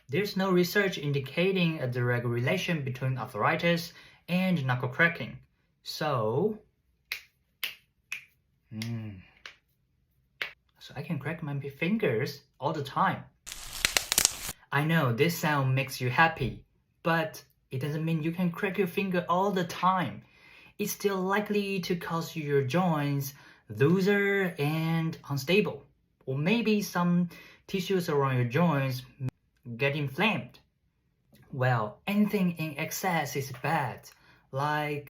There's no research indicating a direct relation between arthritis and knuckle cracking. So I can crack my fingers all the time. I know this sound makes you happy, but it doesn't mean you can crack your finger all the time. It's still likely to cause your joints looser and unstable, or maybe some tissues around your joints get inflamed. Well, anything in excess is bad, like